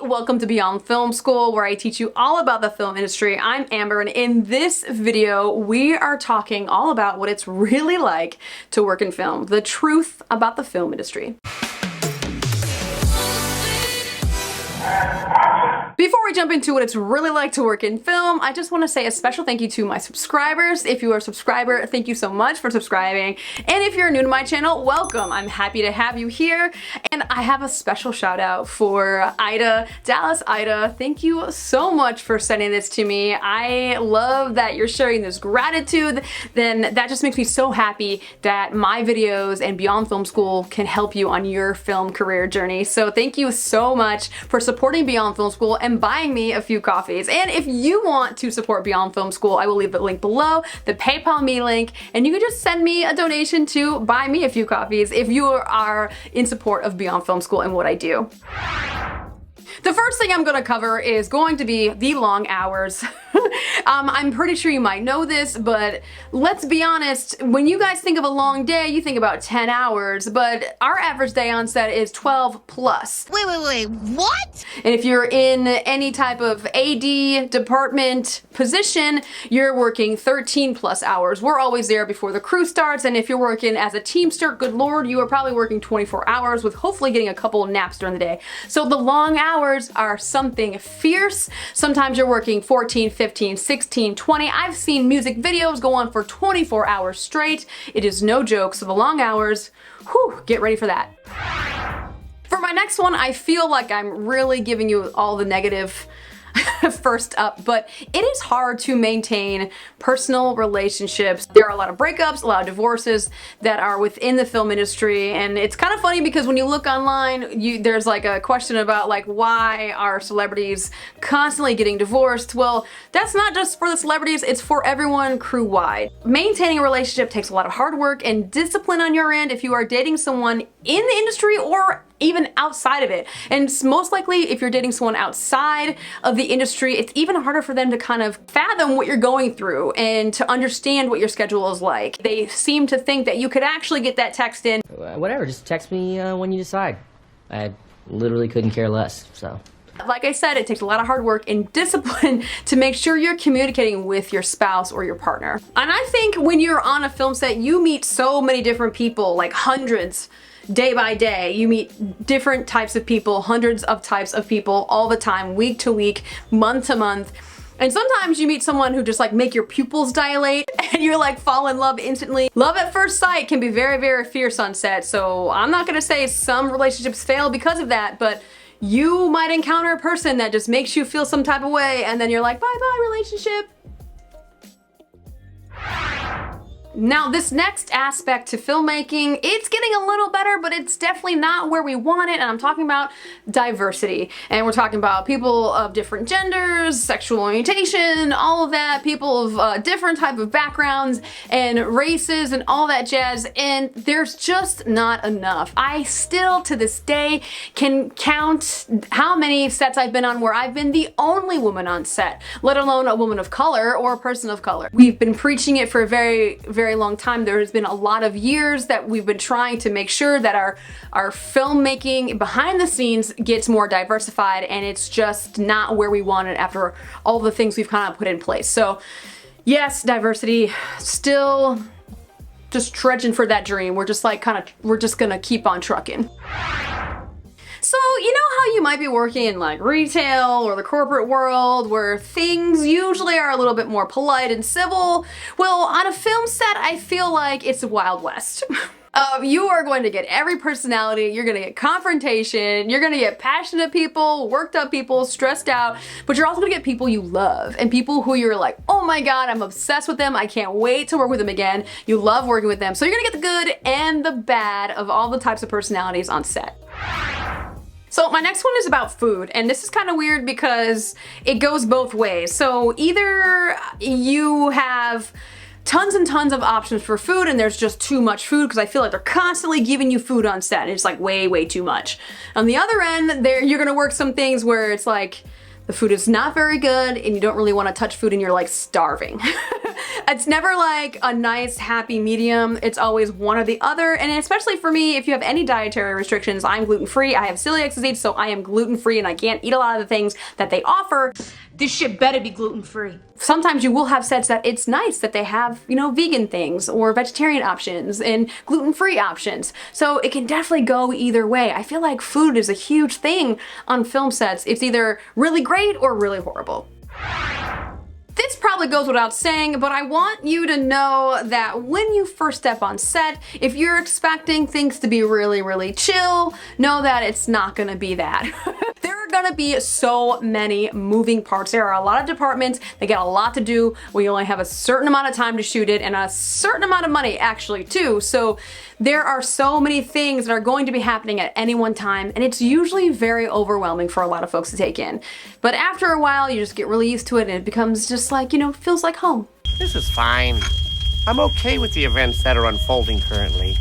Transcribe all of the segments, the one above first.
welcome to Beyond Film School, where I teach you all about the film industry. I'm Amber, and in this video, we are talking all about what it's really like to work in film, the truth about the film industry. Before we jump into what it's really like to work in film, I just want to say a special thank you to my subscribers. If you are a subscriber, thank you so much for subscribing. And if you're new to my channel, welcome. I'm happy to have you here. And I have a special shout out for Ida, Dallas Ida. Thank you so much for sending this to me. I love that you're sharing this gratitude. Then that just makes me so happy that my videos and Beyond Film School can help you on your film career journey. So thank you so much for supporting Beyond Film School and buying me a few coffees. And if you want to support Beyond Film School, I will leave the link below, the PayPal me link, and you can just send me a donation to buy me a few coffees if you are in support of Beyond Film School and what I do. The first thing I'm going to cover is going to be the long hours. I'm pretty sure you might know this, but let's be honest, when you guys think of a long day, you think about 10 hours, but our average day on set is 12 plus. Wait, what? And if you're in any type of AD department position, you're working 13 plus hours. We're always there before the crew starts, and if you're working as a teamster, good lord, you are probably working 24 hours with hopefully getting a couple of naps during the day. So the long hours are something fierce. Sometimes you're working 14, 15, 16, 20. I've seen music videos go on for 24 hours straight. It is no joke. So the long hours, whew, get ready for that. For my next one, I feel like I'm really giving you all the negative first up, but it is hard to maintain personal relationships. There are a lot of breakups, a lot of divorces that are within the film industry, and it's kind of funny because when you look online, there's like a question about like why are celebrities constantly getting divorced? Well, that's not just for the celebrities, it's for everyone crew-wide. Maintaining a relationship takes a lot of hard work and discipline on your end if you are dating someone in the industry or even outside of it. And most likely, if you're dating someone outside of the industry, it's even harder for them to kind of fathom what you're going through and to understand what your schedule is like. They seem to think that you could actually get that text in. Whatever, just text me when you decide. I literally couldn't care less, so. Like I said, it takes a lot of hard work and discipline to make sure you're communicating with your spouse or your partner. And I think when you're on a film set, you meet so many different people, like hundreds, day by day. You meet different types of people, hundreds of types of people all the time, week to week, month to month. And sometimes you meet someone who just like make your pupils dilate and you're like fall in love instantly. Love at first sight can be very, very fierce on set. So I'm not gonna say some relationships fail because of that, but you might encounter a person that just makes you feel some type of way and then you're like, bye-bye relationship. Now this next aspect to filmmaking, it's getting a little better, but it's definitely not where we want it, and I'm talking about diversity. And we're talking about people of different genders, sexual orientation, all of that, people of different type of backgrounds and races and all that jazz, and there's just not enough. I still, to this day, can count how many sets I've been on where I've been the only woman on set, let alone a woman of color or a person of color. We've been preaching it for a very long time. There has been a lot of years that we've been trying to make sure that our filmmaking behind the scenes gets more diversified, and it's just not where we want it after all the things we've kind of put in place. So yes, diversity, still just trudging for that dream. We're just like we're just gonna keep on trucking. So, you know how you might be working in like retail or the corporate world where things usually are a little bit more polite and civil? Well, on a film set, I feel like it's the Wild West. You are going to get every personality, you're going to get confrontation, you're going to get passionate people, worked up people, stressed out, but you're also going to get people you love and people who you're like, oh my god, I'm obsessed with them, I can't wait to work with them again. You love working with them. So you're going to get the good and the bad of all the types of personalities on set. So my next one is about food, and this is kind of weird because it goes both ways. So either you have tons and tons of options for food and there's just too much food because I feel like they're constantly giving you food on set and it's like way too much. On the other end, you're gonna work some things where it's like the food is not very good and you don't really want to touch food and you're like starving. It's never like a nice, happy medium. It's always one or the other. And especially for me, if you have any dietary restrictions, I'm gluten-free. I have celiac disease, so I am gluten-free and I can't eat a lot of the things that they offer. This shit better be gluten-free. Sometimes you will have sets that it's nice that they have, you know, vegan things or vegetarian options and gluten-free options. So it can definitely go either way. I feel like food is a huge thing on film sets. It's either really great or really horrible. This probably goes without saying, but I want you to know that when you first step on set, if you're expecting things to be really, really chill, know that it's not gonna be that. There are gonna be so many moving parts. There are a lot of departments that get a lot to do. We only have a certain amount of time to shoot it and a certain amount of money actually too. So there are so many things that are going to be happening at any one time, and it's usually very overwhelming for a lot of folks to take in. But after a while, you just get really used to it and it becomes just like, you know, feels like home. This is fine. I'm okay with the events that are unfolding currently.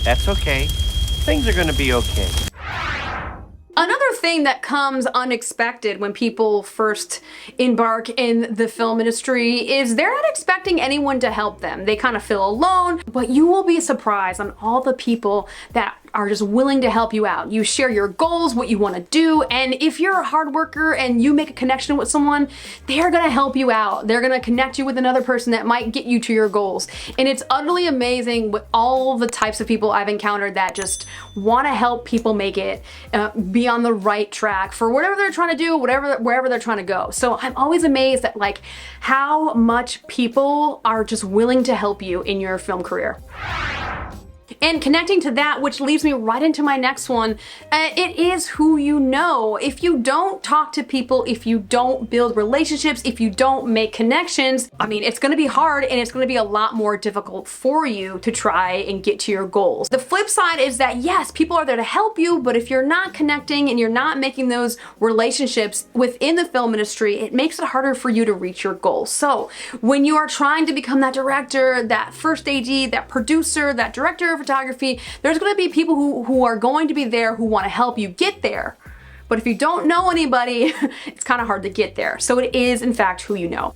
That's okay. Things are gonna be okay. Another thing that comes unexpected when people first embark in the film industry is they're not expecting anyone to help them. They kind of feel alone, but you will be surprised on all the people that are just willing to help you out. You share your goals, what you want to do, and if you're a hard worker and you make a connection with someone, they're gonna help you out. They're gonna connect you with another person that might get you to your goals. And it's utterly amazing with all the types of people I've encountered that just want to help people make it, be on the right track for whatever they're trying to do, wherever they're trying to go. So I'm always amazed at like how much people are just willing to help you in your film career. And connecting to that, which leads me right into my next one, it is who you know. If you don't talk to people, if you don't build relationships, if you don't make connections, I mean, it's gonna be hard and it's gonna be a lot more difficult for you to try and get to your goals. The flip side is that yes, people are there to help you, but if you're not connecting and you're not making those relationships within the film industry, it makes it harder for you to reach your goals. So when you are trying to become that director, that first AD, that producer, that director of photography, there's going to be people who are going to be there who want to help you get there. But if you don't know anybody, it's kind of hard to get there. So it is, in fact, who you know.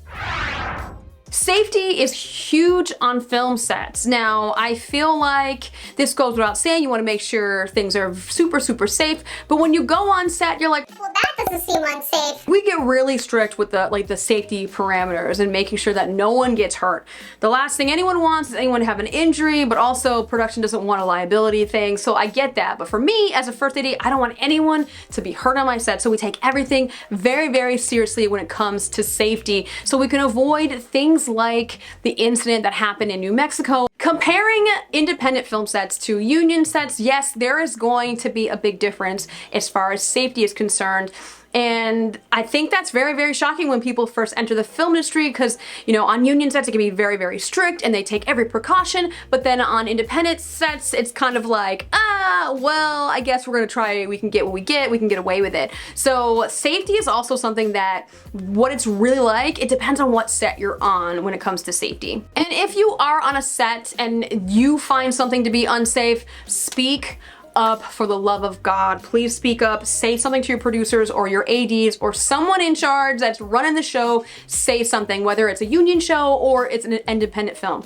Safety is huge on film sets. Now, I feel like this goes without saying, you want to make sure things are super, super safe. But when you go on set, you're like, well, that doesn't seem unsafe. We get really strict with the safety parameters and making sure that no one gets hurt. The last thing anyone wants is anyone to have an injury, but also production doesn't want a liability thing. So I get that. But for me, as a first AD, I don't want anyone to be hurt on my set. So we take everything very, very seriously when it comes to safety. So we can avoid things like the incident that happened in New Mexico. Comparing independent film sets to union sets, yes, there is going to be a big difference as far as safety is concerned. And I think that's very, very shocking when people first enter the film industry because, you know, on union sets it can be very, very strict and they take every precaution, but then on independent sets it's kind of like, well, I guess we're gonna try, we can get what we can get away with it. So safety is also something that, what it's really like, it depends on what set you're on when it comes to safety. And if you are on a set and you find something to be unsafe, speak up, for the love of God. Please speak up, say something to your producers or your ADs or someone in charge that's running the show. Say something, whether it's a union show or it's an independent film.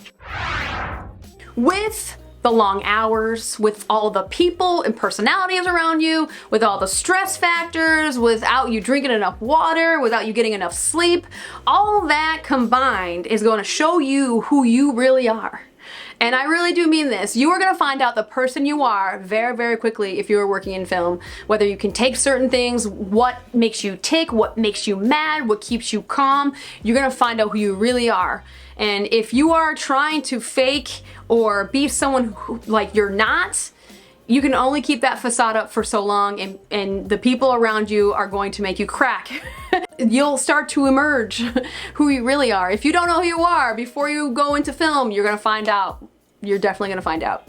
With the long hours, with all the people and personalities around you, with all the stress factors, without you drinking enough water, without you getting enough sleep, all that combined is going to show you who you really are. And I really do mean this. You are gonna find out the person you are very, very quickly if you are working in film. Whether you can take certain things, what makes you tick, what makes you mad, what keeps you calm, you're gonna find out who you really are. And if you are trying to fake or be someone who, like you're not, you can only keep that facade up for so long and the people around you are going to make you crack. You'll start to emerge who you really are. If you don't know who you are before you go into film, you're gonna find out. You're definitely gonna find out.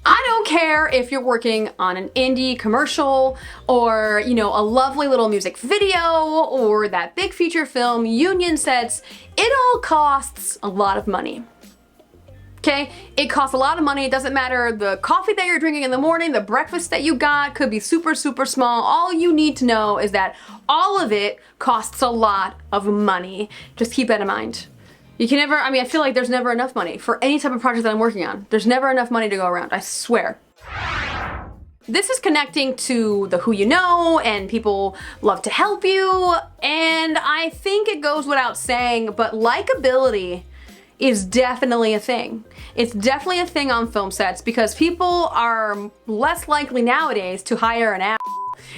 I don't care if you're working on an indie commercial or, you know, a lovely little music video or that big feature film, union sets, it all costs a lot of money. Okay, it costs a lot of money. It doesn't matter the coffee that you're drinking in the morning, the breakfast that you got could be super, super small. All you need to know is that all of it costs a lot of money. Just keep that in mind. You can never, I feel like there's never enough money for any type of project that I'm working on. There's never enough money to go around, I swear. This is connecting to the who you know, and people love to help you, and I think it goes without saying, but likability is definitely a thing. It's definitely a thing on film sets because people are less likely nowadays to hire an ass.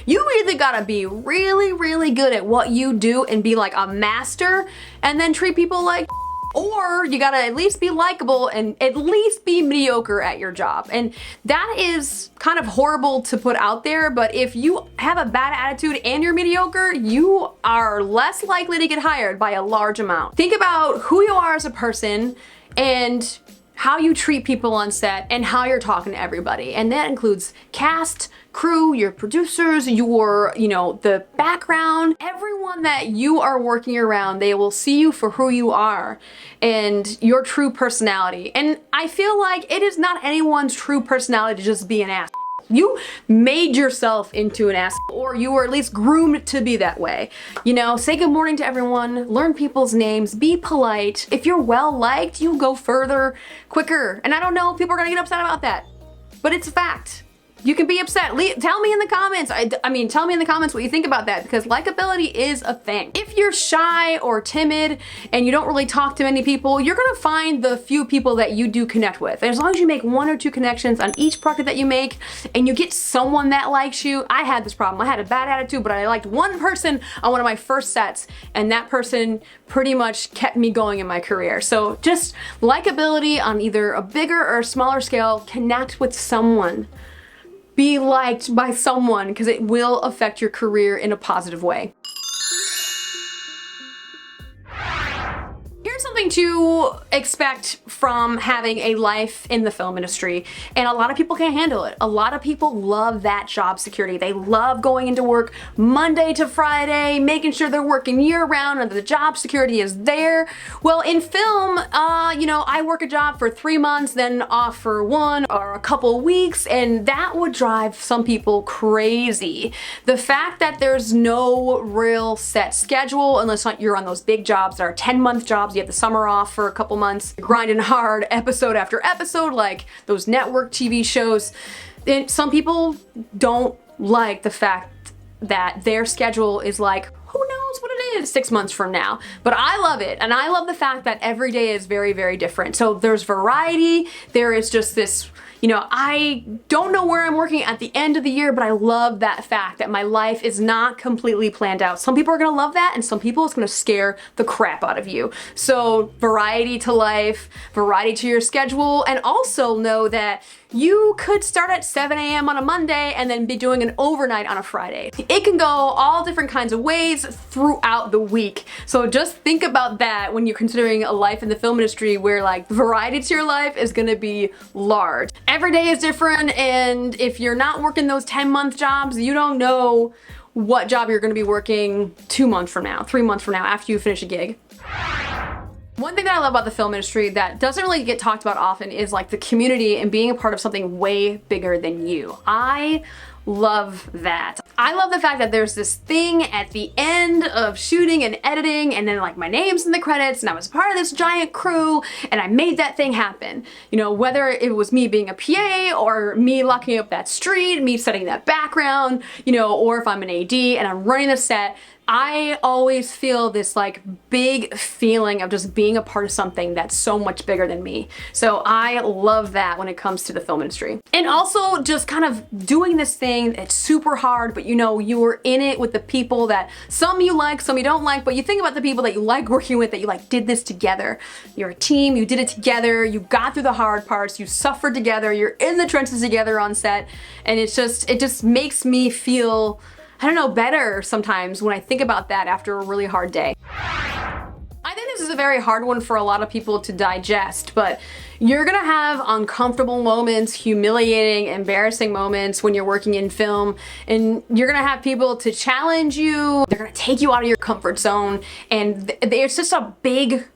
You either gotta be really, really good at what you do and be like a master and then treat people like, or you gotta at least be likable and at least be mediocre at your job. And that is kind of horrible to put out there, but if you have a bad attitude and you're mediocre, you are less likely to get hired by a large amount. Think about who you are as a person and how you treat people on set and how you're talking to everybody. And that includes cast, crew, your producers, your, the background, everyone that you are working around, they will see you for who you are and your true personality. And I feel like it is not anyone's true personality to just be an ass. You made yourself into an ass, or you were at least groomed to be that way. Say good morning to everyone, learn people's names, be polite. If you're well liked, you go further quicker. And I don't know if people are gonna get upset about that, but it's a fact. You can be upset. Tell me in the comments. Tell me in the comments what you think about that, because likability is a thing. If you're shy or timid and you don't really talk to many people, you're gonna find the few people that you do connect with. And as long as you make 1 or 2 connections on each project that you make and you get someone that likes you. I had this problem. I had a bad attitude, but I liked one person on one of my first sets, and that person pretty much kept me going in my career. So just likability on either a bigger or a smaller scale, connect with someone. Be liked by someone because it will affect your career in a positive way. Here's something to expect from having a life in the film industry, and a lot of people can't handle it. A lot of people love that job security. They love going into work Monday to Friday, making sure they're working year round and the job security is there. Well, in film, I work a job for 3 months, then off for 1 or a couple weeks, and that would drive some people crazy. The fact that there's no real set schedule, unless you're on those big jobs that are 10-month jobs, you have the summer off for a couple months, grinding hard episode after episode like those network TV shows. And some people don't like the fact that their schedule is like, who knows what it is 6 months from now. But I love it, and I love the fact that every day is very, very different. So there's variety, there is just this, I don't know where I'm working at the end of the year, but I love that fact that my life is not completely planned out. Some people are gonna love that, and some people it's gonna scare the crap out of you. So variety to life, variety to your schedule, and also know that you could start at 7 a.m. on a Monday and then be doing an overnight on a Friday. It can go all different kinds of ways throughout the week. So just think about that when you're considering a life in the film industry where like variety to your life is gonna be large. Every day is different, and if you're not working those 10-month jobs, you don't know what job you're gonna be working 2 months from now, 3 months from now after you finish a gig. One thing that I love about the film industry that doesn't really get talked about often is like the community and being a part of something way bigger than you. I love that. I love the fact that there's this thing at the end of shooting and editing, and then like my name's in the credits and I was part of this giant crew and I made that thing happen. Whether it was me being a PA or me locking up that street, me setting that background, or if I'm an AD and I'm running the set, I always feel this like big feeling of just being a part of something that's so much bigger than me. So I love that when it comes to the film industry. And also just kind of doing this thing that's super hard, but you're in it with the people that some you like, some you don't like, but you think about the people that you like working with, that you like did this together. You're a team, you did it together, you got through the hard parts, you suffered together, you're in the trenches together on set, and it just makes me feel, I don't know, better sometimes when I think about that after a really hard day. I think this is a very hard one for a lot of people to digest, but you're gonna have uncomfortable moments, humiliating, embarrassing moments when you're working in film, and you're gonna have people to challenge you, they're gonna take you out of your comfort zone, and it's just a big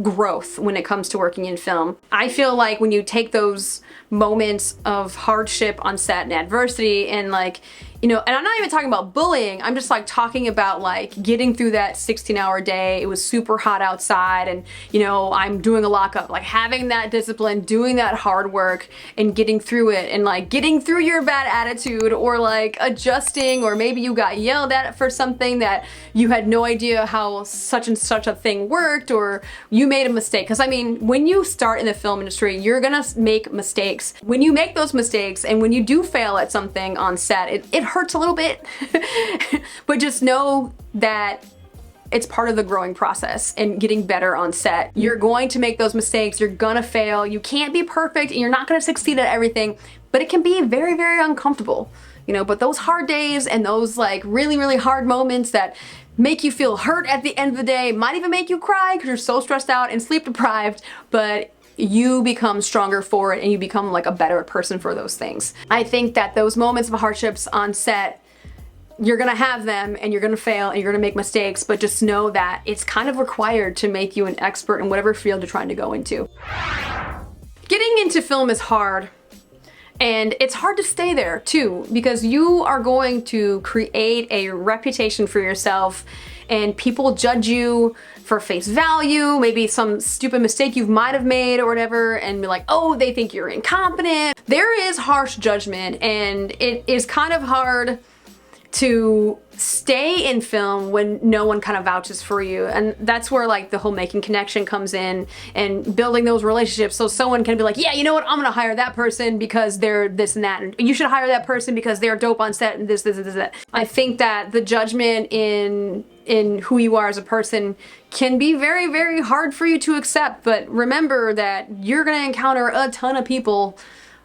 growth when it comes to working in film. I feel like when you take those moments of hardship on set and adversity and like, you know, and I'm not even talking about bullying, I'm just like talking about like getting through that 16-hour day. It was super hot outside and, you know, I'm doing a lockup, like having that discipline, doing that hard work and getting through it and like getting through your bad attitude or like adjusting, or maybe you got yelled at for something that you had no idea how such and such a thing worked, or you made a mistake. Because I mean, when you start in the film industry, you're gonna make mistakes. When you make those mistakes and when you do fail at something on set, it hurts a little bit, but just know that it's part of the growing process and getting better on set. You're going to make those mistakes, you're gonna fail, you can't be perfect and you're not gonna succeed at everything, but it can be very, very uncomfortable, you know, but those hard days and those like really, really hard moments that make you feel hurt at the end of the day, might even make you cry because you're so stressed out and sleep deprived, but you become stronger for it and you become like a better person for those things. I think that those moments of hardships on set, you're gonna have them and you're gonna fail and you're gonna make mistakes, but just know that it's kind of required to make you an expert in whatever field you're trying to go into. Getting into film is hard. And it's hard to stay there too, because you are going to create a reputation for yourself and people judge you for face value, maybe some stupid mistake you might have made or whatever, and be like, oh, they think you're incompetent. There is harsh judgment and it is kind of hard to stay in film when no one kind of vouches for you. And that's where like the whole making connection comes in and building those relationships so someone can be like, yeah, you know what, I'm gonna hire that person because they're this and that, and you should hire that person because they're dope on set and this, that. I think that the judgment in who you are as a person can be very, very hard for you to accept, but remember that you're gonna encounter a ton of people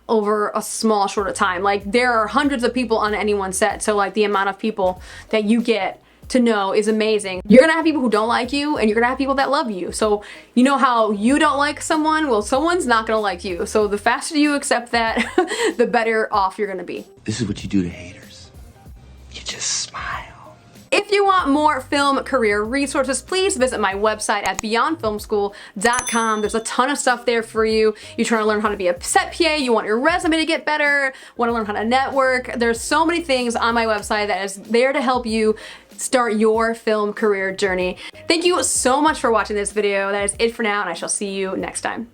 over a small short of time. Like there are hundreds of people on any one set, so like the amount of people that you get to know is amazing. You're gonna have people who don't like you and you're gonna have people that love you. So you know how you don't like someone? Well, someone's not gonna like you. So the faster you accept that, the better off you're gonna be. This is what you do to haters. You just smile. If you want more film career resources, please visit my website at beyondfilmschool.com. There's a ton of stuff there for you. You're trying to learn how to be a set PA, you want your resume to get better, want to learn how to network. There's so many things on my website that is there to help you start your film career journey. Thank you so much for watching this video. That is it for now, and I shall see you next time.